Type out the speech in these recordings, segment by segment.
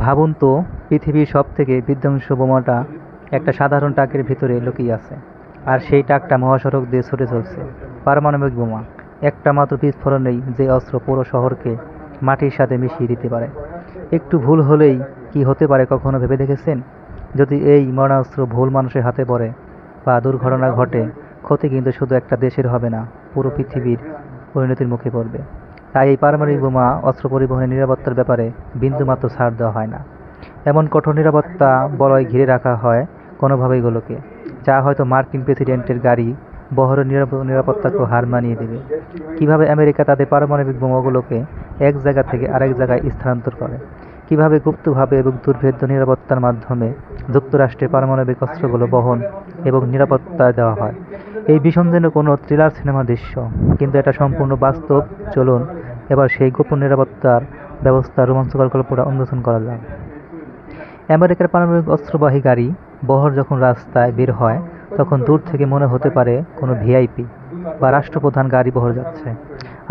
ভাবুন তো, পৃথিবীর সবথেকে বিধ্বংসী বোমাটা একটা সাধারণ ট্রাকের ভিতরে লুকিয়ে আছে, আর সেই ট্রাকটা মহাসড়ক দিয়ে ছুটে চলছে। পারমাণবিক বোমা, একটা মাত্র বিস্ফোরণেই যে অস্ত্র পুরো শহরকে মাটির সাথে মিশিয়ে দিতে পারে। একটু ভুল হলেই কি হতে পারে কখনো ভেবে দেখেছেন? যদি এই মরণাস্ত্র ভুল মানুষের হাতে পড়ে বা দুর্ঘটনা ঘটে, ক্ষতি কিন্তু শুধু একটা দেশের হবে না, পুরো পৃথিবীর পরিণতির মুখে পড়বে। তাই এই পারমাণবিক বোমা অস্ত্র পরিবহনের নিরাপত্তার ব্যাপারে বিন্দুমাত্র ছাড় দেওয়া হয় না। এমন কঠোর নিরাপত্তা বলয় ঘিরে রাখা হয় কোনোভাবে এগুলোকে, যা হয়তো মার্কিন প্রেসিডেন্টের গাড়ি বহরের নিরাপত্তাকেও হার মানিয়ে দেবে। কিভাবে আমেরিকা তাদের পারমাণবিক বোমাগুলোকে এক জায়গা থেকে আরেক জায়গায় স্থানান্তর করে, কিভাবে গুপ্তভাবে এবং দুর্ভেদ্য নিরাপত্তার মাধ্যমে যুক্তরাষ্ট্রের পারমাণবিক অস্ত্রগুলো বহন এবং নিরাপত্তা দেওয়া হয়, এই ভীষণ যেন কোনো থ্রিলার সিনেমার দৃশ্য, কিন্তু এটা সম্পূর্ণ বাস্তব। চলুন এবার সেই গোপন নিরাপত্তার ব্যবস্থার রোমাঞ্চকর গল্পটা উন্মোচন করা যাক। আমেরিকার পারমাণবিক অস্ত্রবাহী গাড়ি বহর যখন রাস্তায় বের হয়, তখন দূর থেকে মনে হতে পারে কোনো ভিআইপি বা রাষ্ট্রপ্রধান গাড়ি বহর যাচ্ছে।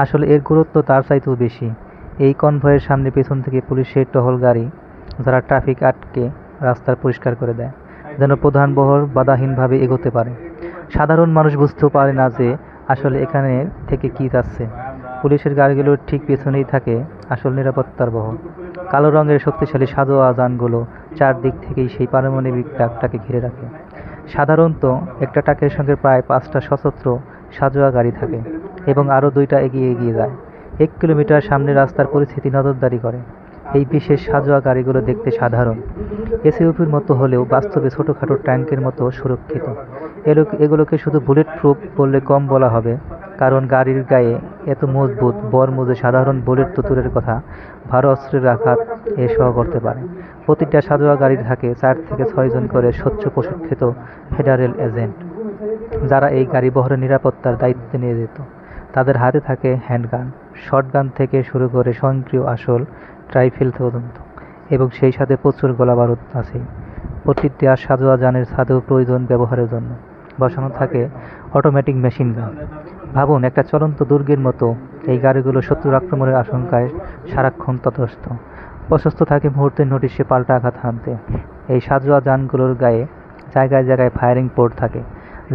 আসলে এর গুরুত্ব তার চাইতেও বেশি। এই কনভয়ের সামনে পেছন থেকে পুলিশের টহল গাড়ি, যারা ট্রাফিক আটকে রাস্তা পরিষ্কার করে দেয়, যেন প্রধান বহর বাধাহীনভাবে এগোতে পারে। সাধারণ মানুষ বুঝতেও পারে না যে আসলে এখানে থেকে কী যাচ্ছে। পুলিশের গাড়িগুলোর ঠিক পেছনেই থাকে আসল নিরাপত্তার বহর। কালো রঙের শক্তিশালী সাজোয়া যানগুলো চারদিক থেকেই সেই পারমাণবিক ট্রাকটাকে ঘিরে রাখে। সাধারণত একটা ট্রাকের সঙ্গে প্রায় 5টা সশস্ত্র সাজোয়া গাড়ি থাকে এবং আরও 2টা এগিয়ে এগিয়ে যায়। 1 কিলোমিটার সামনে রাস্তার পরিস্থিতি নজরদারি করে। এই বিশেষ সাজোয়া গাড়িগুলো দেখতে সাধারণ এসইউভির মতো হলেও বাস্তবে ছোটোখাটো ট্যাঙ্কের মতো সুরক্ষিত। এগুলোকে শুধু বুলেট প্রুফ বললে কম বলা হবে, কারণ গাড়ির গায়ে এত মজবুত বরমুজে সাধারণ বুলেট তো দূরের কথা, ভারী অস্ত্রের আঘাত এ সহ করতে পারে। প্রতিটা সাজোয়া গাড়ির থাকে 4 থেকে 6 জন করে স্বচ্ছ প্রশিক্ষিত ফেডারেল এজেন্ট, যারা এই গাড়ি বহরের নিরাপত্তার দায়িত্ব নিয়ে যেত। তাদের হাতে থাকে হ্যান্ডগান, শটগান থেকে শুরু করে স্বয়ংক্রিয় আসল রাইফেল পর্যন্ত, এবং সেই সাথে প্রচুর গোলাবারুদ আছেই। প্রতিটা সাজোয়া যানের ছাদেও প্রয়োজন ব্যবহারের জন্য বসানো থাকে অটোমেটিক মেশিন গান। ভাবুন, একটা চলন্ত দুর্গের মতো এই গাড়িগুলো শত্রুর আক্রমণের আশঙ্কায় সারাক্ষণ তটস্থ, প্রশস্ত থাকে মুহূর্তের নোটিশে পাল্টা আঘাত হানতে। এই সাজোয়া যানগুলোর গায়ে জায়গায় জায়গায় ফায়ারিং পোর্ট থাকে,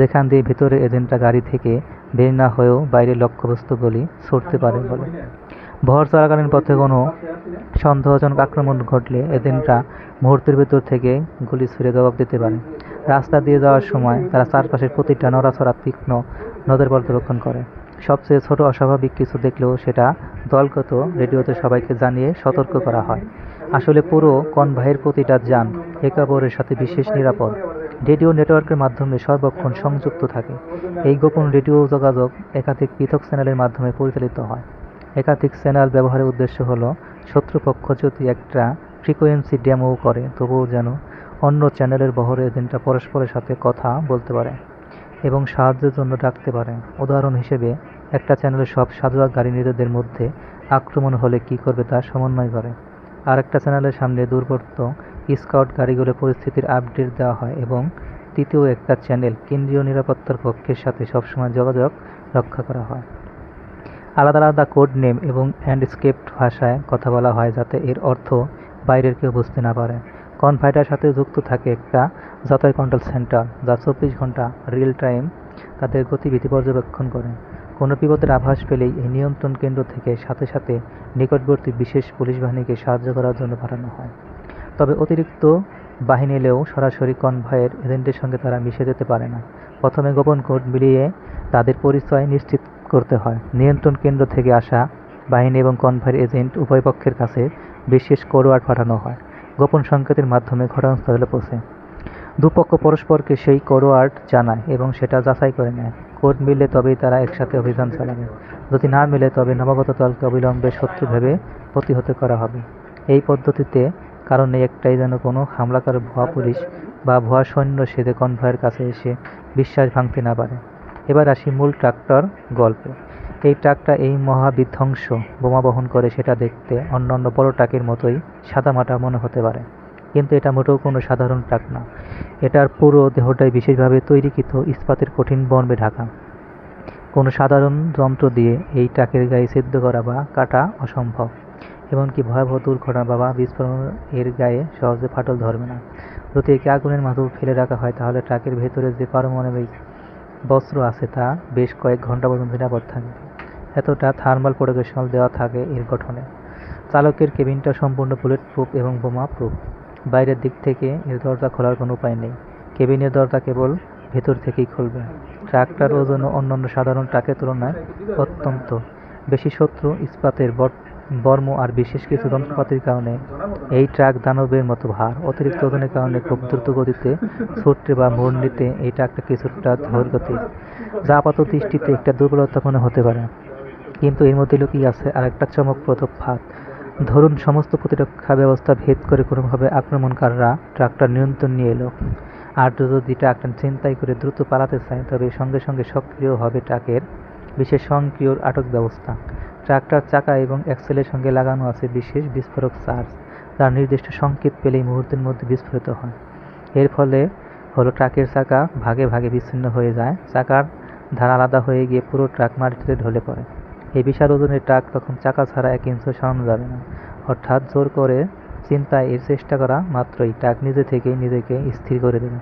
যেখান দিয়ে ভেতরের এজেন্টরা গাড়ি থেকে বের না হয়েও বাইরে লক্ষ্যবস্তুগুলি ছুটতে পারে বলে। বহর চলাকালীন পথে কোনো সন্দেহজনক আক্রমণ ঘটলে এজেন্টরা মুহূর্তের ভেতর থেকে গুলি ছুড়ে জবাব দিতে পারে। রাস্তা দিয়ে যাওয়ার সময় তারা চারপাশের প্রতিটা নড়াচড়া তীক্ষ্ণ নজর পর্যবেক্ষণ করে। সবচেয়ে ছোট অস্বাভাবিক কিছু দেখলেও সেটা দলগত রেডিওতে সবাইকে জানিয়ে সতর্ক করা হয়। আসলে পুরো কনভয়ের প্রতিটা যান একে অপরের সাথে বিশেষ নিরাপদ রেডিও নেটওয়ার্কের মাধ্যমে সর্বক্ষণ সংযুক্ত থাকে। এই গোপন রেডিও যোগাযোগ একাধিক পৃথক চ্যানেলের মাধ্যমে পরিচালিত হয়। একাধিক চ্যানেল ব্যবহারের উদ্দেশ্য হলো, শত্রুপক্ষ যদি একটা ফ্রিকোয়েন্সি ডেমো করে, তবুও যেন অন্য চ্যানেলের বহর এজেন্টরা পরস্পরের সাথে কথা বলতে পারে এবং সাহায্যের জন্য ডাকতে পারে। উদাহরণ হিসেবে, একটা চ্যানেলের সব সাজোয়া গাড়ি নিজেদের মধ্যে আক্রমণ হলে কী করবে তা সমন্বয় করে। আর একটা চ্যানেলের সামনে দুর্বৃত্ত স্কাউট গাড়িগুলো পরিস্থিতির আপডেট দেওয়া হয়, এবং তৃতীয় একটা চ্যানেল কেন্দ্রীয় নিরাপত্তার কক্ষের সাথে সবসময় যোগাযোগ রক্ষা করা হয়। আলাদা আলাদা কোড নেম এবং এন্ডস্ক্রিপ্ট ভাষায় কথা বলা হয়, যাতে এর অর্থ বাইরের কেউ বুঝতে না পারে। কনভয়ের সাথে যুক্ত থাকে একটা যাতায়াত কন্ট্রোল সেন্টার, যা 24 ঘন্টা রিয়েল টাইম তাদের গতিবিধি পর্যবেক্ষণ করে। কোনো বিপদের আভাস পেলেই এই নিয়ন্ত্রণ কেন্দ্র থেকে সাথে সাথে নিকটবর্তী বিশেষ পুলিশ বাহিনীকে সাহায্য করার জন্য পাঠানো হয়। তবে অতিরিক্ত বাহিনী এলেও সরাসরি কনভয়ের এজেন্টের সঙ্গে তারা মিশে যেতে পারে না। প্রথমে গোপন কোড মিলিয়ে তাদের পরিচয় নিশ্চিত করতে হয়। নিয়ন্ত্রণ কেন্দ্র থেকে আসা বাহিনী এবং কনভয়ের এজেন্ট উভয় পক্ষের কাছে বিশেষ কোডওয়ার্ড পাঠানো হয়। গোপন সংকেতের মাধ্যমে ঘটনাস্থলে পৌঁছে দুপক্ষ পরস্পরকে সেই কোডওয়ার্ড জানায় এবং সেটা যাচাই করে নেয়। কোড মিললে তবেই তারা একসাথে অভিযান চালাবে। যদি না মিলে, তবে নবাগত দলকে অবিলম্বে শত্রু ভেবে প্রতিহত করা হবে। এই পদ্ধতিতে কারণে একটাই, যেন কোনো হামলাকারী ভুয়া পুলিশ বা ভুয়া সৈন্য সেজে কনভয়ের কাছে এসে বিশ্বাস ভাঙতে না পারে। এবার আসি মূল ট্রাকটার গল্পে। এই ট্রাকটা এই মহাবিধ্বংস বোমা বহন করে, সেটা দেখতে অন্যান্য বড় ট্রাকের মতোই সাদামাটা মনে হতে পারে, কিন্তু এটা মোটেও কোনো সাধারণ ট্রাক না। এটার পুরো দেহটাই বিশেষভাবে তৈরিকৃত ইস্পাতের কঠিন বর্মে ঢাকা। কোনো সাধারণ যন্ত্র দিয়ে এই ট্রাকের গায়ে ছেদ করা বা কাটা অসম্ভব। এমনকি ভয়াবহ দুর্ঘটনা বা বিস্ফোরণ এর গায়ে সহজে ফাটল ধরবে না। যদি একে আগুনের মাঝেও ফেলে রাখা হয় তাহলে ট্রাকের ভেতরে যে পারমাণবিক বস্ত্র আছে তা বেশ কয়েক ঘন্টা পর্যন্ত নিরাপদ থাকবে। এতটা থার্মাল প্রোটেকশন দেওয়া থাকে এর গঠনে। চালকের কেবিনটা সম্পূর্ণ বুলেট প্রুফ এবং বোমা প্রুফ। বাইরের দিক থেকে এর দরজা খোলার কোনো উপায় নেই। কেবিনের দরজা কেবল ভেতর থেকেই খুলবে। ট্রাকটার ওজনও অন্যান্য সাধারণ ট্রাকের তুলনায় অত্যন্ত বেশি। শত্রু ইস্পাতের বর্ম আর বিশেষ কিছু যন্ত্রপাতির কারণে এই ট্রাক দানবের মতো ভার। অতিরিক্ত ওজনের কারণে খুব দ্রুত গতিতে ছুটতে বা মোড় নিতে এই ট্রাকটা কিছুটা ধৈর্যগতি, যা আপাত দৃষ্টিতে একটা দুর্বলতা মনে হতে পারে। কিন্তু এর মধ্যে লুকিয়ে আছে আরেকটা চমকপ্রদ ফাঁদ। ধরুন সমস্ত প্রতিরক্ষা ব্যবস্থা ভেদ করে কোনোভাবে আক্রমণকারীরা ট্রাকটার নিয়ন্ত্রণ নিয়ে এলো, আর যদি ট্রাকটা ছিনতাই করে দ্রুত পালাতে চায় তবে সঙ্গে সঙ্গে সক্রিয় হবে ট্রাকের বিশেষ স্বয়ংক্রিয় আটক ব্যবস্থা। ট্রাকটার চাকা এবং অ্যাক্সেলের সঙ্গে লাগানো আছে বিশেষ বিস্ফোরক চার্জ, যা নির্দিষ্ট সংকেত পেলেই মুহূর্তের মধ্যে বিস্ফোরিত হয়। এর ফলে হলো ট্রাকের চাকা ভাগে ভাগে বিচ্ছিন্ন হয়ে যায়, চাকার ধার আলাদা হয়ে গিয়ে পুরো ট্রাক মাটিতে ঢলে পড়ে। এই বিশাল ওজনের ট্রাক তখন চাকা ছাড়া 1 ইঞ্চিও সরানো যাবে না। অর্থাৎ জোর করে ছিনতাই এর চেষ্টা করা মাত্রই ট্রাক নিজে থেকেই নিজেকে স্থির করে দেবে,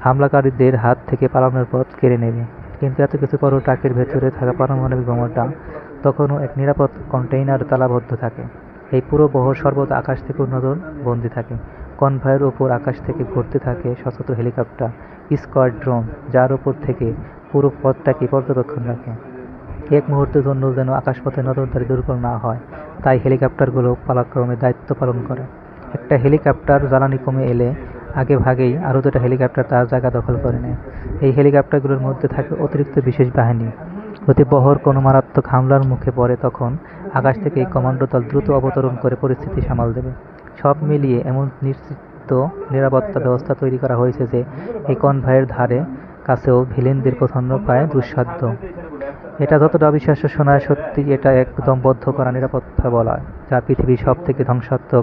হামলাকারীদের হাত থেকে পালানোর পথ কেড়ে নেবে। কিন্তু এত কিছু পরও ট্রাকের ভেতরে থাকা পারমাণবিক বোমাটা তখনও এক নিরাপদ কন্টেইনারে তালাবদ্ধ থাকে। এই পুরো বহর সর্বদা আকাশ থেকে নজর বন্দি থাকে। কনভয়ের ওপর আকাশ থেকে ঘুরতে থাকে সশস্ত্র হেলিকপ্টার, স্কোয়াড্রন, যার ওপর থেকে পুরো পথটাকে পর্যবেক্ষণ রাখে। এক মুহূর্তের জন্য যেন আকাশপথে নজরদারি দুর্বল না হয়, তাই হেলিকপ্টারগুলো পালাক্রমে দায়িত্ব পালন করে। একটা হেলিকপ্টার জ্বালানি কমে এলে আগে ভাগেই আরও 2টা হেলিকপ্টার তার জায়গা দখল করে নেয়। এই হেলিকপ্টারগুলোর মধ্যে থাকে অতিরিক্ত বিশেষ বাহিনী। যদি বহর কোনো মারাত্মক হামলার মুখে পড়ে তখন আকাশ থেকে এই কমান্ডো দল দ্রুত অবতরণ করে পরিস্থিতি সামাল দেবে। সব মিলিয়ে এমন নিশ্চিত নিরাপত্তা ব্যবস্থা তৈরি করা হয়েছে যে এই কনভয়ের ধারে কাছেও ভিলেনদের পৌঁছানো প্রায় দুঃসাধ্য। এটা যতটা অবিশ্বাস্য শোনায়, সত্যি এটা একদম বদ্ধ করা নিরাপত্তা বলা, যা পৃথিবীর সব থেকে ধ্বংসাত্মক